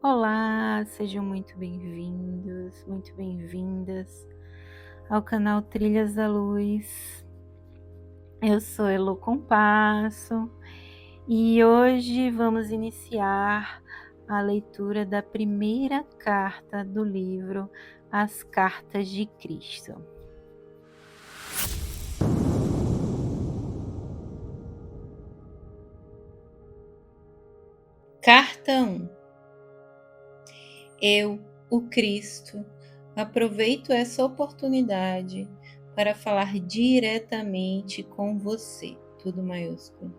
Olá, sejam muito bem-vindos, muito bem-vindas ao canal Trilhas da Luz. Eu sou Elo Compasso e hoje vamos iniciar a leitura da primeira carta do livro As Cartas de Cristo. Carta 1. Eu, o Cristo, aproveito essa oportunidade para falar diretamente com você, tudo maiúsculo.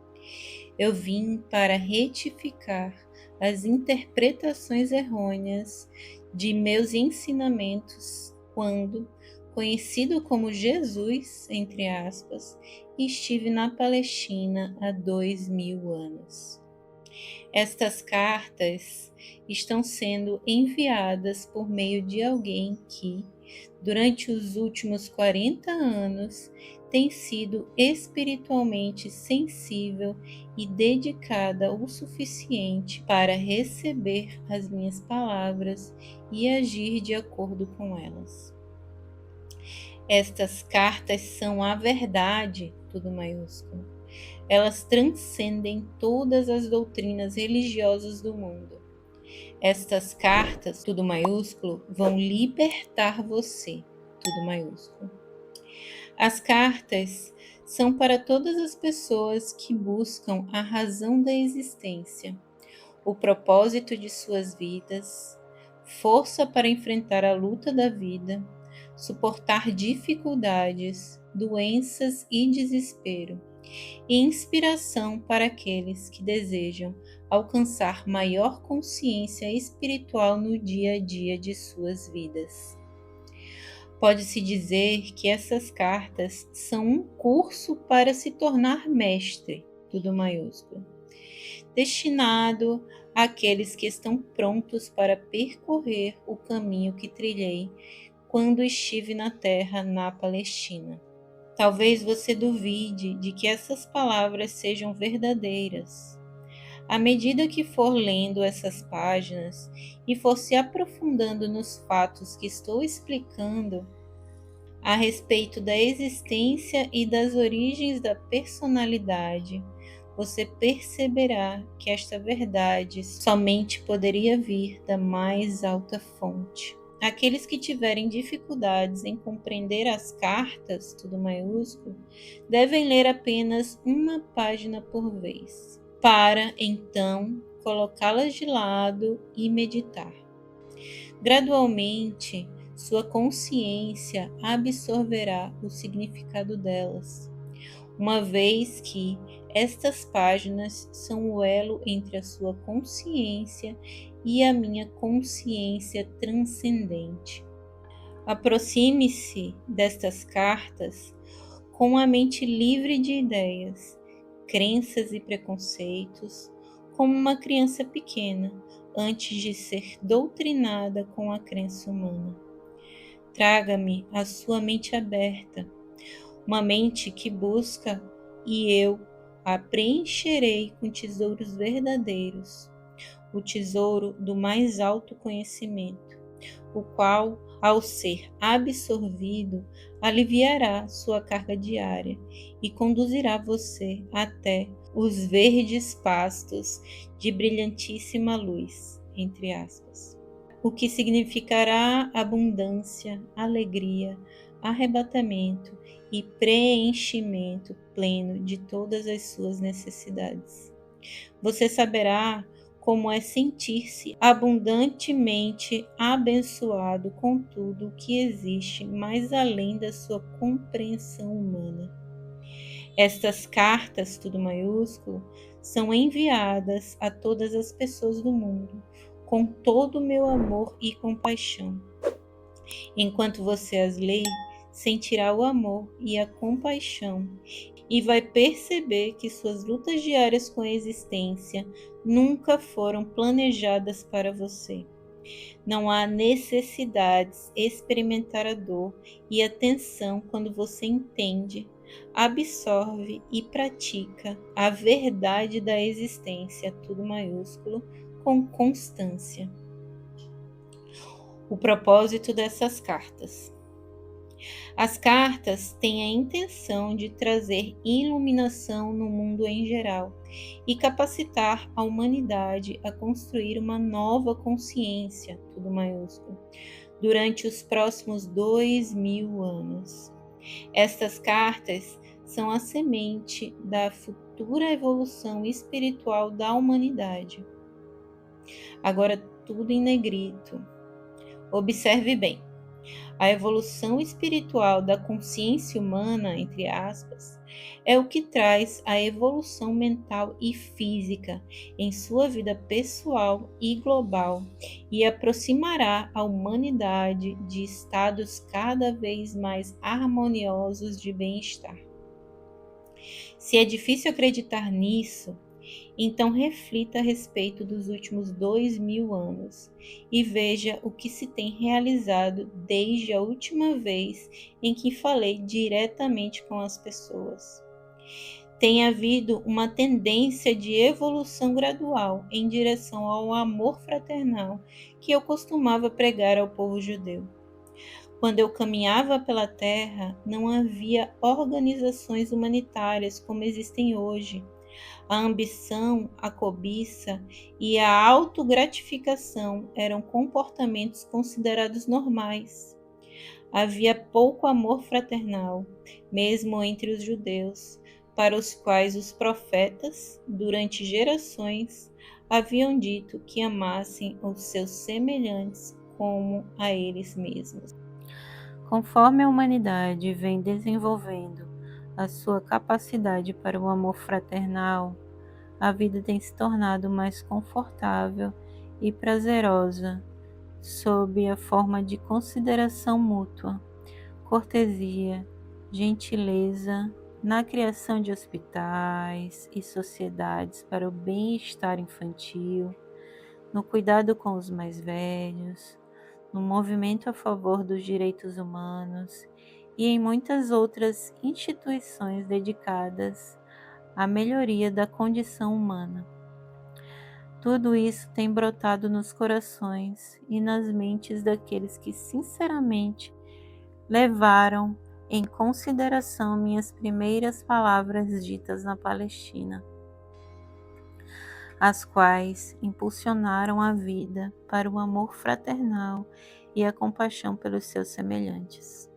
Eu vim para retificar as interpretações errôneas de meus ensinamentos quando, conhecido como Jesus, entre aspas, estive na Palestina há 2000 anos. Estas cartas estão sendo enviadas por meio de alguém que, durante os últimos 40 anos, tem sido espiritualmente sensível e dedicada o suficiente para receber as minhas palavras e agir de acordo com elas. Estas cartas são a verdade, tudo maiúsculo. Elas transcendem todas as doutrinas religiosas do mundo. Estas cartas, tudo maiúsculo, vão libertar você, tudo maiúsculo. As cartas são para todas as pessoas que buscam a razão da existência, o propósito de suas vidas, força para enfrentar a luta da vida, suportar dificuldades, doenças e desespero, e inspiração para aqueles que desejam alcançar maior consciência espiritual no dia a dia de suas vidas. Pode-se dizer que essas cartas são um curso para se tornar mestre, tudo maiúsculo, destinado àqueles que estão prontos para percorrer o caminho que trilhei quando estive na terra na Palestina. Talvez você duvide de que essas palavras sejam verdadeiras. À medida que for lendo essas páginas e for se aprofundando nos fatos que estou explicando a respeito da existência e das origens da personalidade, você perceberá que esta verdade somente poderia vir da mais alta fonte. Aqueles que tiverem dificuldades em compreender as cartas, tudo maiúsculo, devem ler apenas uma página por vez, para então colocá-las de lado e meditar. Gradualmente, sua consciência absorverá o significado delas, uma vez que estas páginas são o elo entre a sua consciência e a minha consciência transcendente. Aproxime-se destas cartas com a mente livre de ideias, crenças e preconceitos, como uma criança pequena, antes de ser doutrinada com a crença humana. Traga-me a sua mente aberta, uma mente que busca, e eu a preencherei com tesouros verdadeiros, o tesouro do mais alto conhecimento, o qual, ao ser absorvido, aliviará sua carga diária e conduzirá você até os verdes pastos de brilhantíssima luz, entre aspas, o que significará abundância, alegria, arrebatamento e preenchimento pleno de todas as suas necessidades. Você saberá como é sentir-se abundantemente abençoado com tudo o que existe mais além da sua compreensão humana. Estas cartas, tudo maiúsculo, são enviadas a todas as pessoas do mundo, com todo o meu amor e compaixão. Enquanto você as lê, sentirá o amor e a compaixão e vai perceber que suas lutas diárias com a existência nunca foram planejadas para você. Não há necessidades experimentar a dor e a tensão quando você entende, absorve e pratica a verdade da existência, tudo maiúsculo, com constância. O propósito dessas cartas. As cartas têm a intenção de trazer iluminação no mundo em geral e capacitar a humanidade a construir uma nova consciência, tudo maiúsculo, durante os próximos 2000 anos. Estas cartas são a semente da futura evolução espiritual da humanidade. Agora tudo em negrito. Observe bem. A evolução espiritual da consciência humana, entre aspas, é o que traz a evolução mental e física em sua vida pessoal e global e aproximará a humanidade de estados cada vez mais harmoniosos de bem-estar. Se é difícil acreditar nisso, então reflita a respeito dos últimos 2000 anos e veja o que se tem realizado desde a última vez em que falei diretamente com as pessoas. Tem havido uma tendência de evolução gradual em direção ao amor fraternal que eu costumava pregar ao povo judeu. Quando eu caminhava pela terra, não havia organizações humanitárias como existem hoje. A ambição, a cobiça e a autogratificação eram comportamentos considerados normais. Havia pouco amor fraternal, mesmo entre os judeus, para os quais os profetas, durante gerações, haviam dito que amassem os seus semelhantes como a eles mesmos. Conforme a humanidade vem desenvolvendo a sua capacidade para o amor fraternal, a vida tem se tornado mais confortável e prazerosa, sob a forma de consideração mútua, cortesia, gentileza, na criação de hospitais e sociedades para o bem-estar infantil, no cuidado com os mais velhos, no movimento a favor dos direitos humanos e em muitas outras instituições dedicadas à melhoria da condição humana. Tudo isso tem brotado nos corações e nas mentes daqueles que sinceramente levaram em consideração minhas primeiras palavras ditas na Palestina, as quais impulsionaram a vida para o amor fraternal e a compaixão pelos seus semelhantes.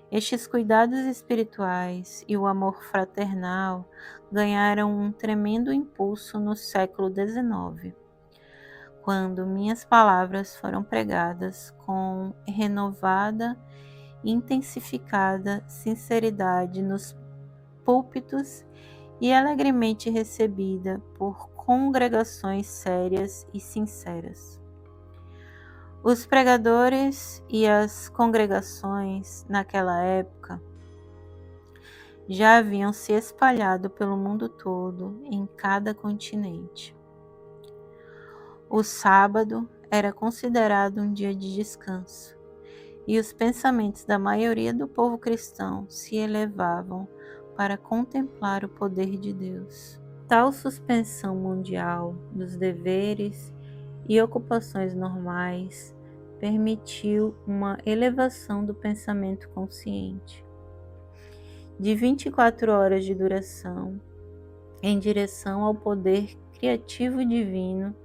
Estes cuidados espirituais e o amor fraternal ganharam um tremendo impulso no século XIX, quando minhas palavras foram pregadas com renovada e intensificada sinceridade nos púlpitos e alegremente recebida por congregações sérias e sinceras. Os pregadores e as congregações naquela época já haviam se espalhado pelo mundo todo, em cada continente. O sábado era considerado um dia de descanso, e os pensamentos da maioria do povo cristão se elevavam para contemplar o poder de Deus. Tal suspensão mundial dos deveres e ocupações normais permitiu uma elevação do pensamento consciente, de 24 horas de duração, em direção ao poder criativo divino,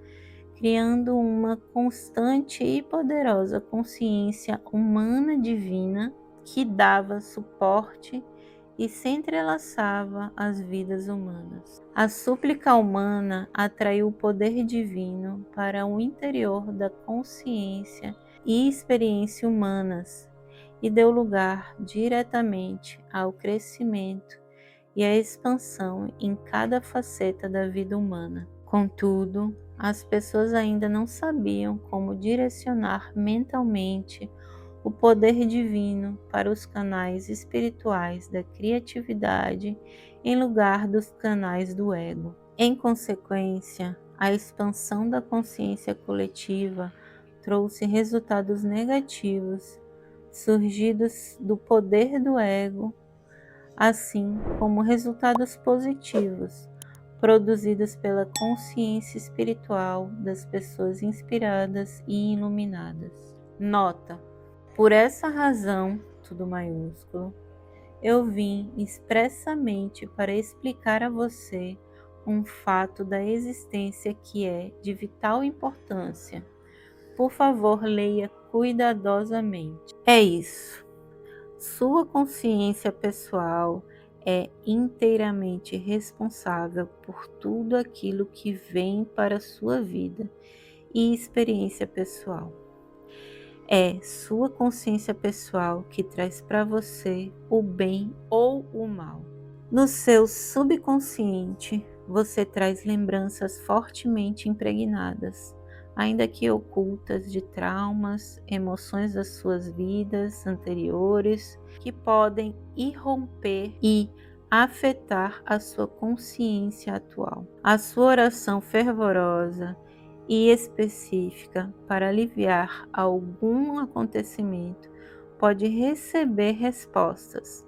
criando uma constante e poderosa consciência humana divina que dava suporte e se entrelaçava às vidas humanas. A súplica humana atraiu o poder divino para o interior da consciência e experiência humanas e deu lugar diretamente ao crescimento e à expansão em cada faceta da vida humana. Contudo, as pessoas ainda não sabiam como direcionar mentalmente o poder divino para os canais espirituais da criatividade em lugar dos canais do ego. Em consequência, a expansão da consciência coletiva trouxe resultados negativos, surgidos do poder do ego, assim como resultados positivos, produzidos pela consciência espiritual das pessoas inspiradas e iluminadas. Nota: por essa razão, tudo maiúsculo, eu vim expressamente para explicar a você um fato da existência que é de vital importância. Por favor, leia cuidadosamente. É isso. Sua consciência pessoal é inteiramente responsável por tudo aquilo que vem para a sua vida e experiência pessoal. É sua consciência pessoal que traz para você o bem ou o mal. No seu subconsciente, você traz lembranças fortemente impregnadas, ainda que ocultas, de traumas, emoções das suas vidas anteriores, que podem irromper e afetar a sua consciência atual. A sua oração fervorosa e específica para aliviar algum acontecimento pode receber respostas,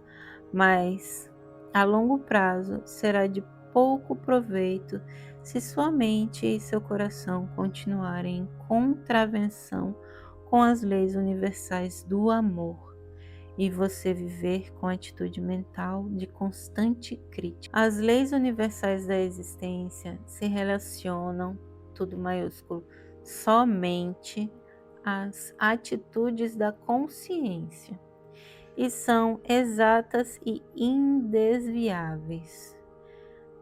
mas a longo prazo será de pouco proveito se sua mente e seu coração continuarem em contravenção com as leis universais do amor e você viver com atitude mental de constante crítica. As leis universais da existência se relacionam, tudo maiúsculo, somente às atitudes da consciência e são exatas e indesviáveis.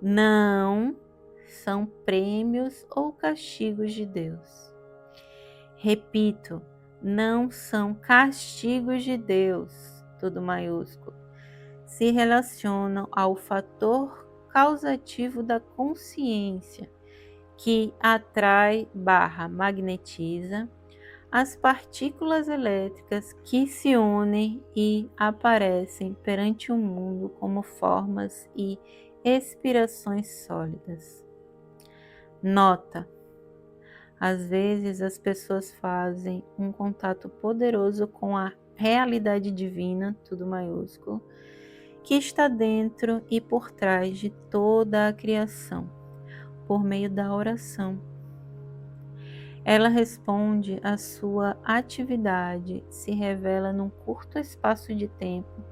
Não são prêmios ou castigos de Deus. Repito, não são castigos de Deus, tudo maiúsculo. Se relacionam ao fator causativo da consciência, que atrai / magnetiza as partículas elétricas que se unem e aparecem perante o mundo como formas e expirações sólidas. Nota: às vezes as pessoas fazem um contato poderoso com a realidade divina, tudo maiúsculo, que está dentro e por trás de toda a criação, por meio da oração. Ela responde à sua atividade, se revela num curto espaço de tempo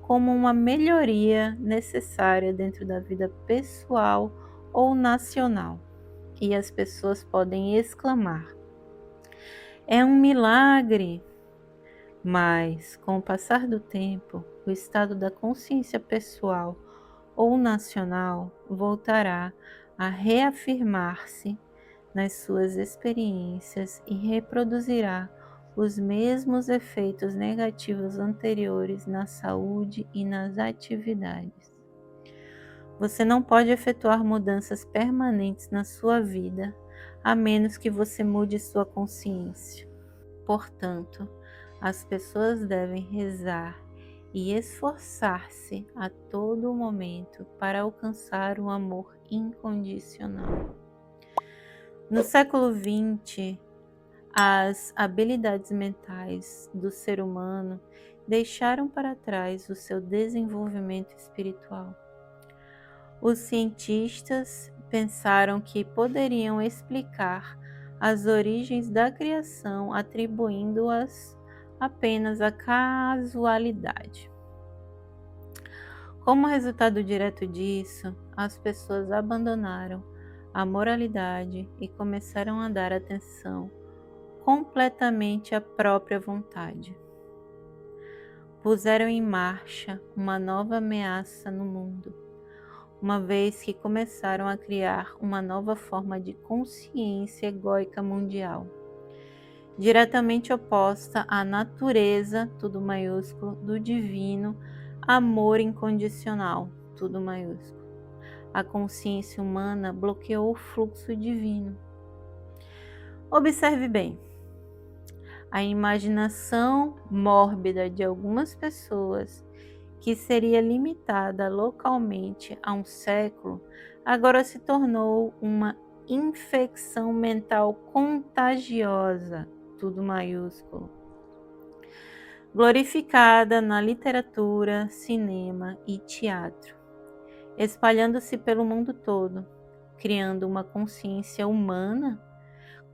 como uma melhoria necessária dentro da vida pessoal ou nacional. E as pessoas podem exclamar: é um milagre! Mas, com o passar do tempo, o estado da consciência pessoal ou nacional voltará a reafirmar-se nas suas experiências e reproduzirá os mesmos efeitos negativos anteriores na saúde e nas atividades. Você não pode efetuar mudanças permanentes na sua vida, a menos que você mude sua consciência. Portanto, as pessoas devem rezar e esforçar-se a todo momento para alcançar o amor incondicional. No século XX, as habilidades mentais do ser humano deixaram para trás o seu desenvolvimento espiritual. Os cientistas pensaram que poderiam explicar as origens da criação atribuindo-as apenas à casualidade. Como resultado direto disso, as pessoas abandonaram a moralidade e começaram a dar atenção completamente à própria vontade. Puseram em marcha uma nova ameaça no mundo, uma vez que começaram a criar uma nova forma de consciência egóica mundial, diretamente oposta à natureza, tudo maiúsculo, do divino amor incondicional, tudo maiúsculo. A consciência humana bloqueou o fluxo divino. Observe bem. A imaginação mórbida de algumas pessoas, que seria limitada localmente a um século, agora se tornou uma infecção mental contagiosa, tudo maiúsculo, glorificada na literatura, cinema e teatro, espalhando-se pelo mundo todo, criando uma consciência humana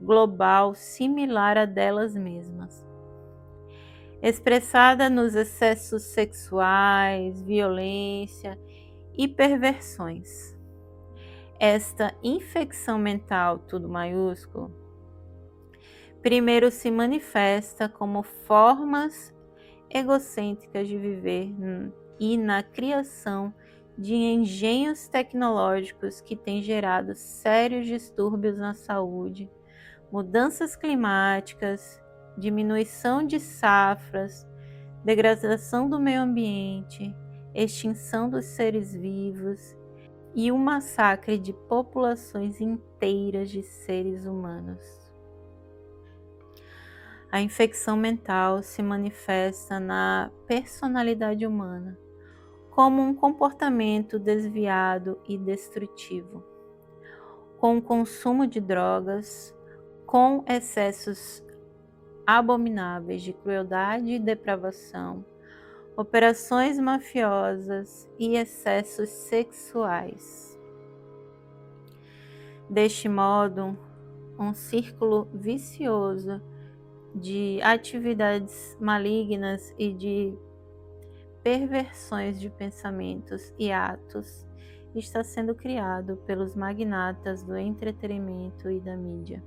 global similar a delas mesmas. expressada nos excessos sexuais, violência e perversões. Esta infecção mental, tudo maiúsculo, primeiro se manifesta como formas egocêntricas de viver e na criação de engenhos tecnológicos que têm gerado sérios distúrbios na saúde, mudanças climáticas, diminuição de safras, degradação do meio ambiente, extinção dos seres vivos e o massacre de populações inteiras de seres humanos. A infecção mental se manifesta na personalidade humana como um comportamento desviado e destrutivo, com o consumo de drogas, com excessos abomináveis de crueldade e depravação, operações mafiosas e excessos sexuais. Deste modo, um círculo vicioso de atividades malignas e de perversões de pensamentos e atos está sendo criado pelos magnatas do entretenimento e da mídia.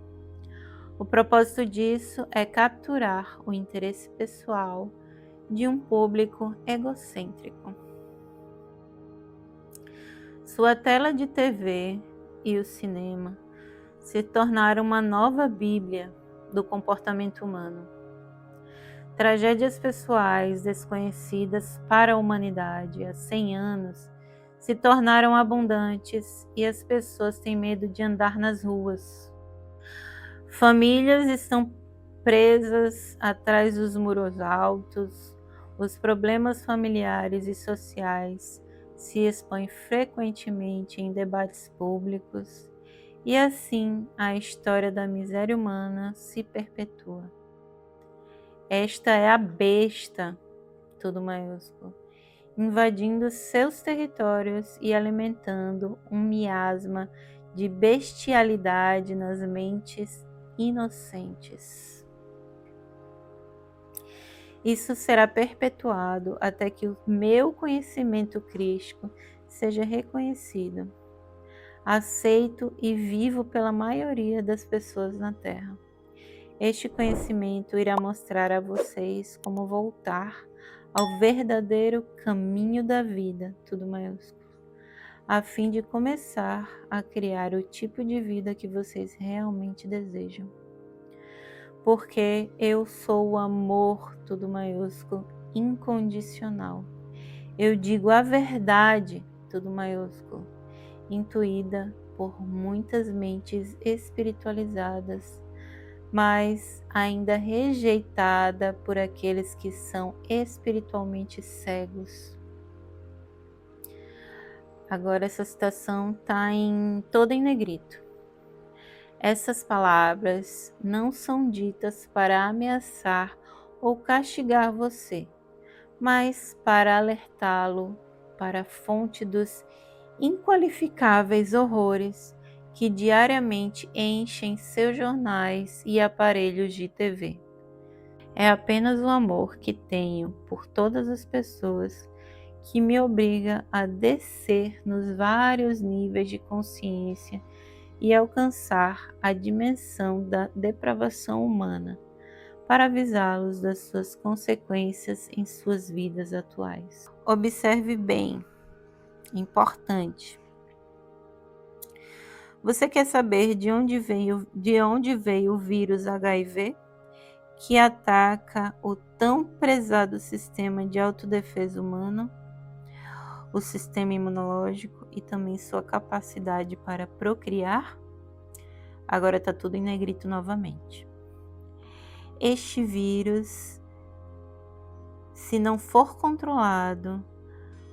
O propósito disso é capturar o interesse pessoal de um público egocêntrico. Sua tela de TV e o cinema se tornaram uma nova Bíblia do comportamento humano. Tragédias pessoais desconhecidas para a humanidade há 100 anos se tornaram abundantes e as pessoas têm medo de andar nas ruas. Famílias estão presas atrás dos muros altos, os problemas familiares e sociais se expõem frequentemente em debates públicos e assim a história da miséria humana se perpetua. Esta é a besta, tudo maiúsculo, invadindo seus territórios e alimentando um miasma de bestialidade nas mentes inocentes. Isso será perpetuado até que o meu conhecimento crístico seja reconhecido, aceito e vivo pela maioria das pessoas na Terra. Este conhecimento irá mostrar a vocês como voltar ao verdadeiro caminho da vida, tudo maiúsculo, a fim de começar a criar o tipo de vida que vocês realmente desejam. Porque eu sou o amor, tudo maiúsculo, incondicional. Eu digo a verdade, tudo maiúsculo, intuída por muitas mentes espiritualizadas, mas ainda rejeitada por aqueles que são espiritualmente cegos. Agora essa citação está toda em negrito. Essas palavras não são ditas para ameaçar ou castigar você, mas para alertá-lo para a fonte dos inqualificáveis horrores que diariamente enchem seus jornais e aparelhos de TV. É apenas o amor que tenho por todas as pessoas que me obriga a descer nos vários níveis de consciência e alcançar a dimensão da depravação humana, para avisá-los das suas consequências em suas vidas atuais. Observe bem, importante. Você quer saber de onde veio o vírus HIV, que ataca o tão prezado sistema de autodefesa humano, o sistema imunológico e também sua capacidade para procriar? Agora está tudo em negrito novamente. Este vírus, se não for controlado,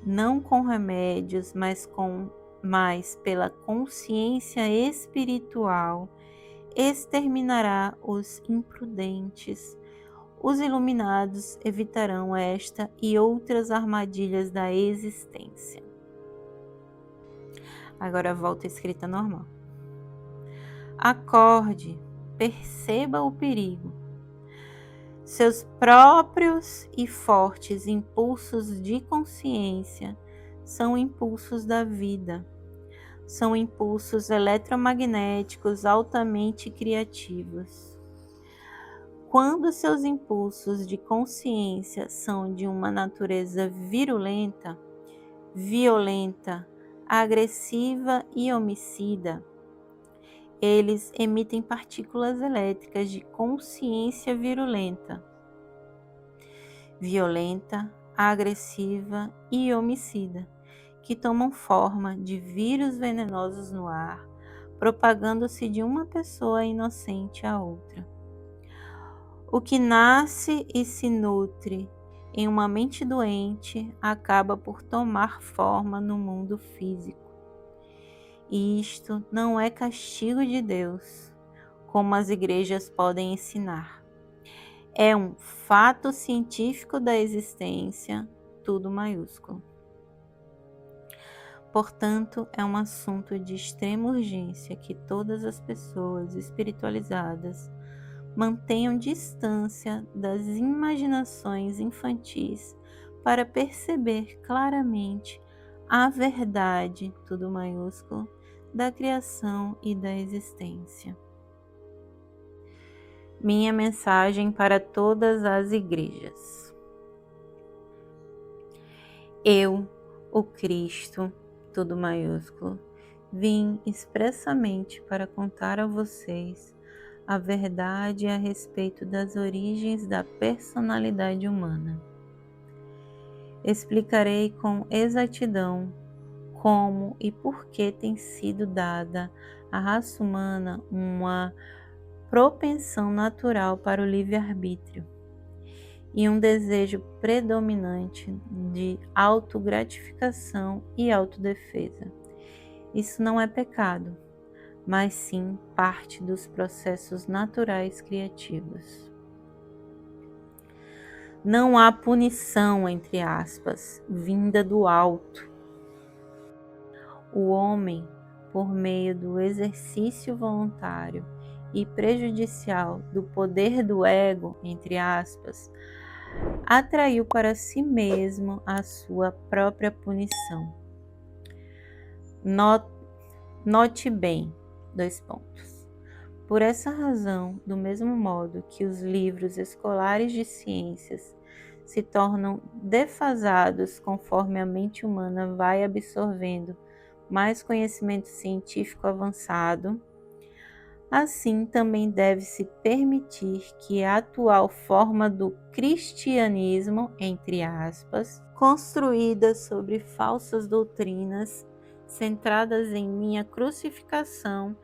não com remédios, mas pela consciência espiritual, exterminará os imprudentes. Os iluminados evitarão esta e outras armadilhas da existência. Agora volta à escrita normal. Acorde, perceba o perigo. Seus próprios e fortes impulsos de consciência são impulsos da vida. São impulsos eletromagnéticos altamente criativos. Quando seus impulsos de consciência são de uma natureza virulenta, violenta, agressiva e homicida, eles emitem partículas elétricas de consciência virulenta, violenta, agressiva e homicida, que tomam forma de vírus venenosos no ar, propagando-se de uma pessoa inocente a outra. O que nasce e se nutre em uma mente doente acaba por tomar forma no mundo físico. E isto não é castigo de Deus, como as igrejas podem ensinar. É um fato científico da existência, tudo maiúsculo. Portanto, é um assunto de extrema urgência que todas as pessoas espiritualizadas mantenham distância das imaginações infantis para perceber claramente a verdade, tudo maiúsculo, da criação e da existência. Minha mensagem para todas as igrejas. Eu, o Cristo, tudo maiúsculo, vim expressamente para contar a vocês a verdade a respeito das origens da personalidade humana. Explicarei com exatidão como e por que tem sido dada à raça humana uma propensão natural para o livre-arbítrio e um desejo predominante de autogratificação e autodefesa. Isso não é pecado, mas sim parte dos processos naturais criativos. Não há punição, entre aspas, vinda do alto. O homem, por meio do exercício voluntário e prejudicial do poder do ego, entre aspas, atraiu para si mesmo a sua própria punição. Note bem, : Por essa razão, do mesmo modo que os livros escolares de ciências se tornam defasados conforme a mente humana vai absorvendo mais conhecimento científico avançado, assim também deve-se permitir que a atual forma do cristianismo, entre aspas, construída sobre falsas doutrinas, centradas em minha crucificação,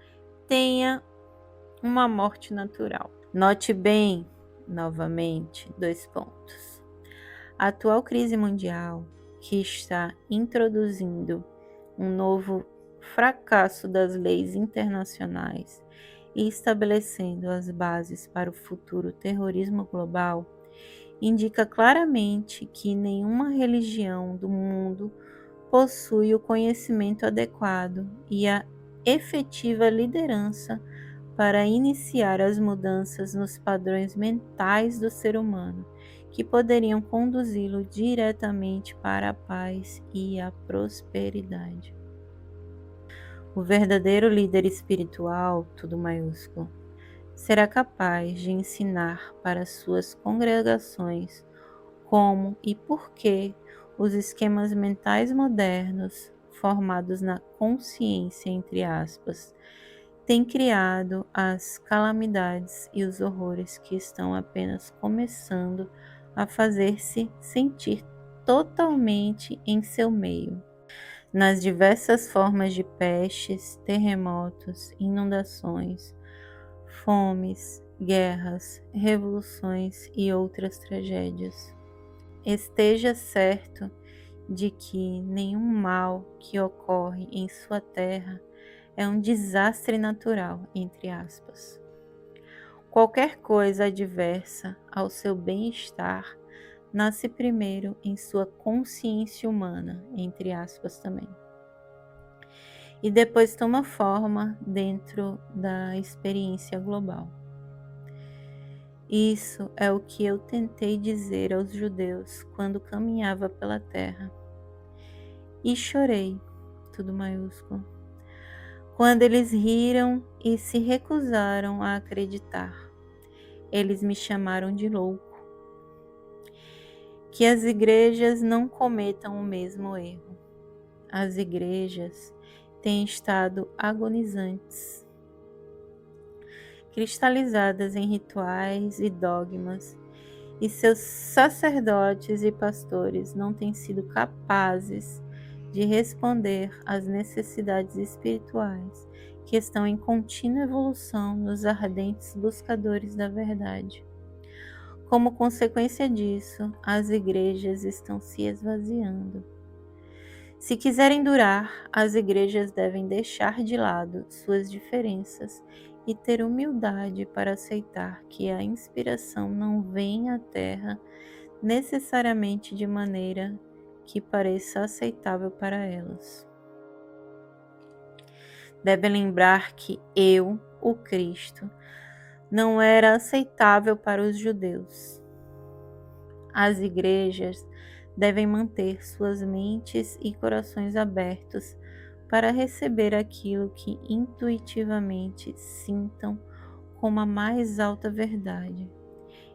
tenha uma morte natural. Note bem, novamente, : A atual crise mundial, que está introduzindo um novo fracasso das leis internacionais e estabelecendo as bases para o futuro terrorismo global, indica claramente que nenhuma religião do mundo possui o conhecimento adequado e a efetiva liderança para iniciar as mudanças nos padrões mentais do ser humano, que poderiam conduzi-lo diretamente para a paz e a prosperidade. O verdadeiro líder espiritual, tudo maiúsculo, será capaz de ensinar para suas congregações como e por que os esquemas mentais modernos, formados na consciência, entre aspas, têm criado as calamidades e os horrores que estão apenas começando a fazer-se sentir totalmente em seu meio. Nas diversas formas de pestes, terremotos, inundações, fomes, guerras, revoluções e outras tragédias. Esteja certo de que nenhum mal que ocorre em sua terra é um desastre natural, entre aspas. Qualquer coisa adversa ao seu bem-estar nasce primeiro em sua consciência humana, entre aspas também, e depois toma forma dentro da experiência global. Isso é o que eu tentei dizer aos judeus quando caminhava pela terra. E chorei, tudo maiúsculo, quando eles riram e se recusaram a acreditar. Eles me chamaram de louco. Que as igrejas não cometam o mesmo erro. As igrejas têm estado agonizantes, cristalizadas em rituais e dogmas, e seus sacerdotes e pastores não têm sido capazes de responder às necessidades espirituais que estão em contínua evolução nos ardentes buscadores da verdade. Como consequência disso, as igrejas estão se esvaziando. Se quiserem durar, as igrejas devem deixar de lado suas diferenças e ter humildade para aceitar que a inspiração não vem à Terra necessariamente de maneira que pareça aceitável para elas. Devem lembrar que eu, o Cristo, não era aceitável para os judeus. As igrejas devem manter suas mentes e corações abertos para receber aquilo que intuitivamente sintam como a mais alta verdade,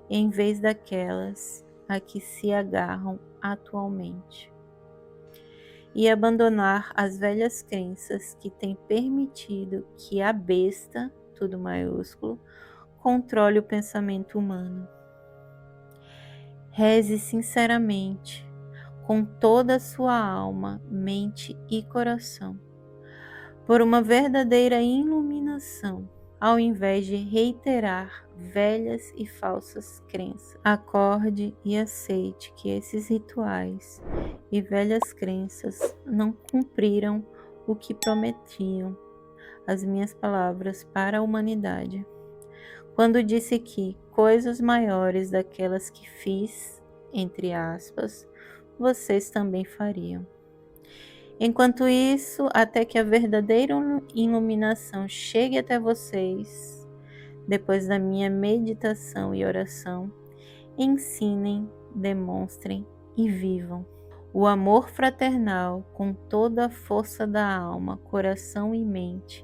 em vez daquelas a que se agarram atualmente. E abandonar as velhas crenças que têm permitido que a besta, tudo maiúsculo, controle o pensamento humano. Reze sinceramente, com toda a sua alma, mente e coração, por uma verdadeira iluminação, ao invés de reiterar velhas e falsas crenças. Acorde e aceite que esses rituais e velhas crenças não cumpriram o que prometiam as minhas palavras para a humanidade, quando disse que coisas maiores daquelas que fiz, entre aspas, vocês também fariam. Enquanto isso, até que a verdadeira iluminação chegue até vocês, depois da minha meditação e oração, ensinem, demonstrem e vivam o amor fraternal com toda a força da alma, coração e mente,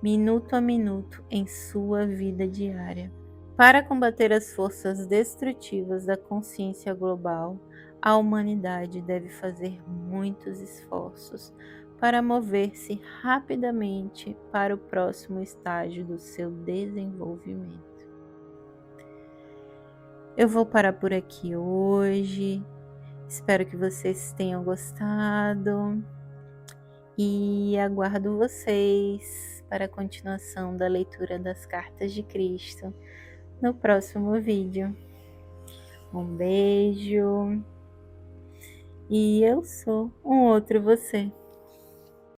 minuto a minuto em sua vida diária. Para combater as forças destrutivas da consciência global, a humanidade deve fazer muitos esforços para mover-se rapidamente para o próximo estágio do seu desenvolvimento. Eu vou parar por aqui hoje. Espero que vocês tenham gostado e aguardo vocês para a continuação da leitura das Cartas de Cristo no próximo vídeo. Um beijo e eu sou um outro você.